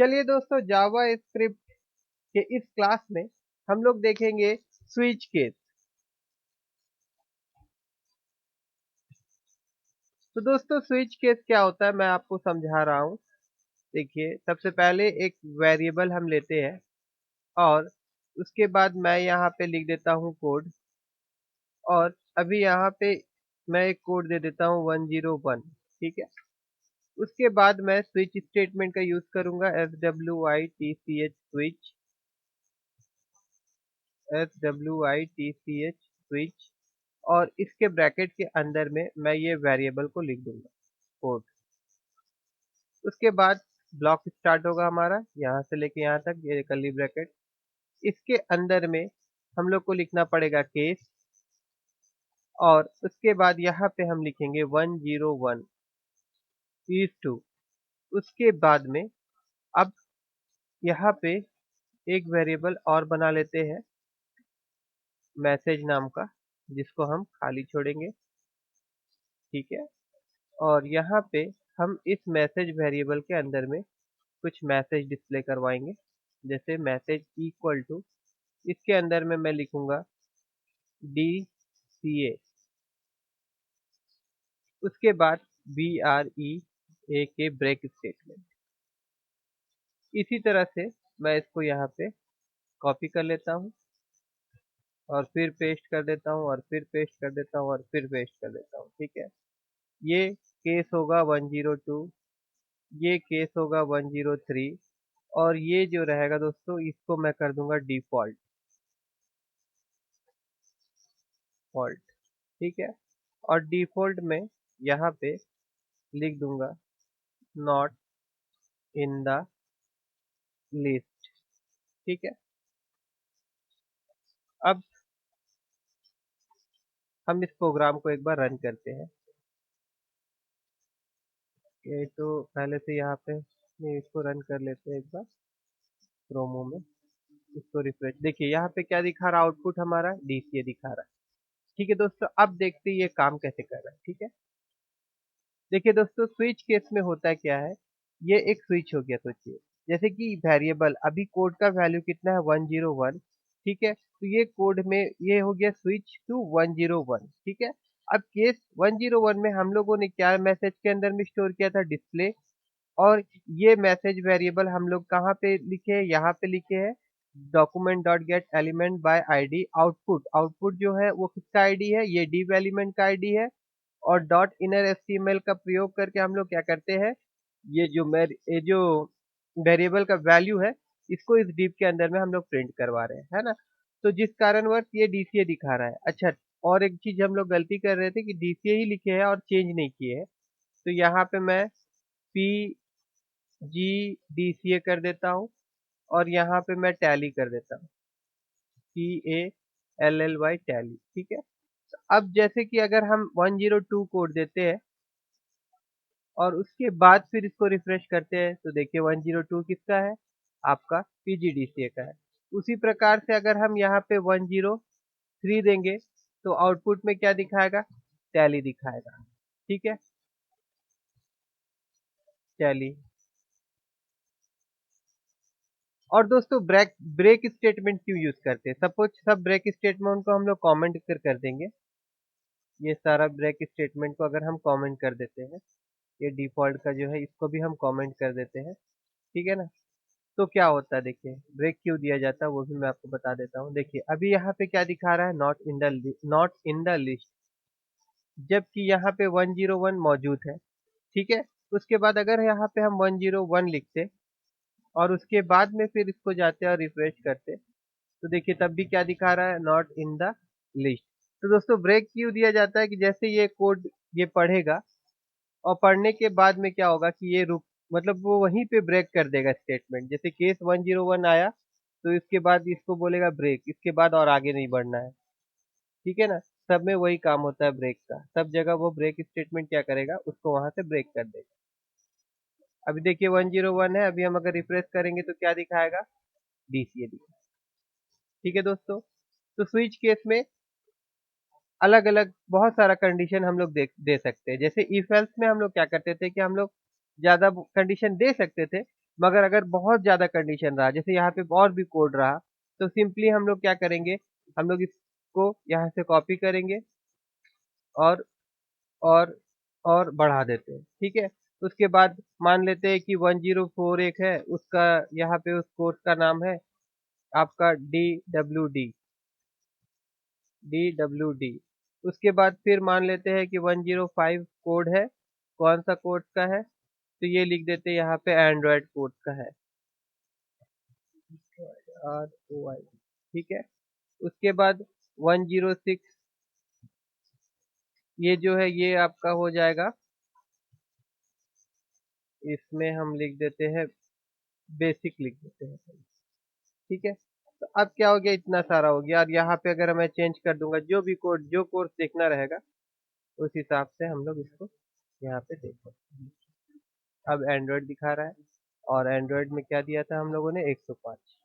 चलिए दोस्तों, जावा स्क्रिप्ट के इस क्लास में हम लोग देखेंगे स्विच केस। तो दोस्तों, स्विच केस क्या होता है मैं आपको समझा रहा हूँ। देखिए, सबसे पहले एक वेरिएबल हम लेते हैं और उसके बाद मैं यहाँ पे लिख देता हूँ कोड। और अभी यहाँ पे मैं एक कोड दे देता हूँ 101। ठीक है। उसके बाद मैं स्विच स्टेटमेंट का यूज करूंगा, SWITCH स्विच, SWITCH स्विच। और इसके ब्रैकेट के अंदर में मैं ये वेरिएबल को लिख दूंगा कोड। उसके बाद ब्लॉक स्टार्ट होगा हमारा यहाँ से लेके यहाँ तक, ये कर्ली ब्रैकेट। इसके अंदर में हम लोग को लिखना पड़ेगा केस। और उसके बाद यहाँ पे हम लिखेंगे 101 इज टू। उसके बाद में अब यहाँ पे एक वेरिएबल और बना लेते हैं मैसेज नाम का, जिसको हम खाली छोड़ेंगे। ठीक है। और यहाँ पे हम इस मैसेज वेरिएबल के अंदर में कुछ मैसेज डिस्प्ले करवाएंगे, जैसे मैसेज इक्वल टू, इसके अंदर में मैं लिखूंगा DCA। उसके बाद BREAK ब्रेक स्टेटमेंट। इसी तरह से मैं इसको यहाँ पे कॉपी कर लेता हूँ और फिर पेस्ट कर देता हूँ और फिर पेस्ट कर देता हूँ और फिर पेस्ट कर देता हूँ। ठीक है। ये केस होगा 102, ये केस होगा 103, और ये जो रहेगा दोस्तों, इसको मैं कर दूंगा डिफॉल्ट फॉल्ट। ठीक है। और डिफॉल्ट में यहाँ पे लिख दूंगा नॉट इन द लिस्ट। ठीक है। अब हम इस प्रोग्राम को एक बार रन करते हैं। ये तो पहले से यहाँ पे इसको रन कर लेते हैं एक बार प्रोमो में। इसको रिफ्रेश, देखिए यहाँ पे क्या दिखा रहा है, आउटपुट हमारा DCA दिखा रहा है। ठीक है दोस्तों, अब देखते हैं ये काम कैसे कर रहा है। ठीक है। देखिए दोस्तों, स्विच केस में होता क्या है, ये एक स्विच हो गया। सोचिए, जैसे कि वेरिएबल अभी कोड का वैल्यू कितना है 101। ठीक है। तो ये कोड में ये हो गया स्विच टू 101। ठीक है। अब केस 101 में हम लोगों ने क्या मैसेज के अंदर में स्टोर किया था, डिस्प्ले। और ये मैसेज वेरिएबल हम लोग कहाँ पे लिखे हैं, यहाँ पे लिखे हैं document dot gate element by ID output. Output जो है वो किसका आईडी है, ये div एलिमेंट का आईडी है। और डॉट इनर एचटीएमएल का प्रयोग करके हम लोग क्या करते हैं, ये जो वेरिएबल का वैल्यू है, इसको इस div के अंदर में हम लोग प्रिंट करवा रहे हैं, है ना। तो जिस कारणवश ये DCA दिखा रहा है। अच्छा, और एक चीज हम लोग गलती कर रहे थे कि DCA ही लिखे हैं और चेंज नहीं किए हैं। तो यहाँ पे मैं PGDCA कर देता हूँ और यहाँ पे मैं टैली कर देता हूँ, TALLY टैली। ठीक है। अब जैसे कि अगर हम 102 कोड देते हैं और उसके बाद फिर इसको रिफ्रेश करते हैं, तो देखिए 102 किसका है, आपका PGDCA का है। उसी प्रकार से अगर हम यहाँ पे 103 देंगे, तो आउटपुट में क्या दिखाएगा, टैली दिखाएगा। ठीक है, टैली। और दोस्तों, ब्रेक ब्रेक स्टेटमेंट क्यों यूज करते हैं, सपोज सब ब्रेक स्टेटमेंट को हम लोग कमेंट कर देंगे। ये सारा ब्रेक स्टेटमेंट को अगर हम कमेंट कर देते हैं, ये डिफॉल्ट का जो है इसको भी हम कमेंट कर देते हैं। ठीक है ना। तो क्या होता है, देखिए ब्रेक क्यों दिया जाता है वो भी मैं आपको बता देता हूँ। देखिए अभी यहाँ पे क्या दिखा रहा है, नॉट इन द लिस्ट, जबकि यहाँ पे 101 मौजूद है। ठीक है। उसके बाद अगर यहाँ पे हम 101 लिखते और उसके बाद में फिर इसको जाते और रिफ्रेश करते, तो देखिए तब भी क्या दिखा रहा है, नॉट इन द लिस्ट। तो दोस्तों, ब्रेक क्यों दिया जाता है कि जैसे ये कोड ये पढ़ेगा और पढ़ने के बाद में क्या होगा कि ये रुक, मतलब वो वहीं पे ब्रेक कर देगा स्टेटमेंट। जैसे केस 101 आया तो इसके बाद इसको बोलेगा ब्रेक, इसके बाद और आगे नहीं बढ़ना है। ठीक है ना। सब में वही काम होता है ब्रेक का, सब जगह वो ब्रेक स्टेटमेंट क्या करेगा, उसको वहां से ब्रेक कर देगा। अभी देखिए 101 है, अभी हम अगर रिफ्रेश करेंगे तो क्या दिखाएगा, DCA दिखाएगा। ठीक है दोस्तों। तो स्विच केस में अलग अलग बहुत सारा कंडीशन हम लोग दे सकते हैं। जैसे इफ एल्स में हम लोग क्या करते थे कि हम लोग ज्यादा कंडीशन दे सकते थे, मगर अगर बहुत ज़्यादा कंडीशन रहा, जैसे यहाँ पे और भी कोड रहा, तो सिंपली हम लोग क्या करेंगे, हम लोग इसको यहाँ से कॉपी करेंगे और और और बढ़ा देते हैं, ठीक है। उसके बाद मान लेते हैं कि 1041 एक है, उसका यहाँ पे उस कोर्स का नाम है आपका डी डब्ल्यू डी। उसके बाद फिर मान लेते हैं कि 105 कोड है, कौन सा कोर्स का है, तो ये लिख देते हैं यहाँ पे एंड्रॉयड कोर्स का है, ROI, ठीक है। उसके बाद 106, ये जो है ये आपका हो जाएगा, इसमें हम लिख देते हैं बेसिक, लिख देते हैं, ठीक है। तो अब क्या हो गया, इतना सारा हो गया, और यहाँ पे अगर मैं चेंज कर दूंगा, जो भी कोड जो कोर्स देखना रहेगा उस हिसाब से हम लोग इसको यहाँ पे देख सकते हैं। अब एंड्रॉयड दिखा रहा है, और एंड्रॉयड में क्या दिया था हम लोगों ने, 105।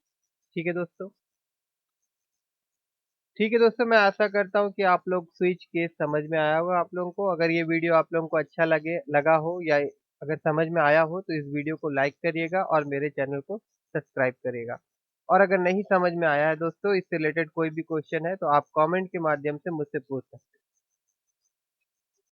ठीक है दोस्तों, ठीक है दोस्तों, मैं आशा करता हूँ कि आप लोग स्विच केस समझ में आया होगा आप लोगों को। अगर ये वीडियो आप लोगों को अच्छा लगा हो, या अगर समझ में आया हो, तो इस वीडियो को लाइक करिएगा और मेरे चैनल को सब्सक्राइब करिएगा। और अगर नहीं समझ में आया है दोस्तों, इससे रिलेटेड कोई भी क्वेश्चन है, तो आप कमेंट के माध्यम से मुझसे पूछ सकते हैं।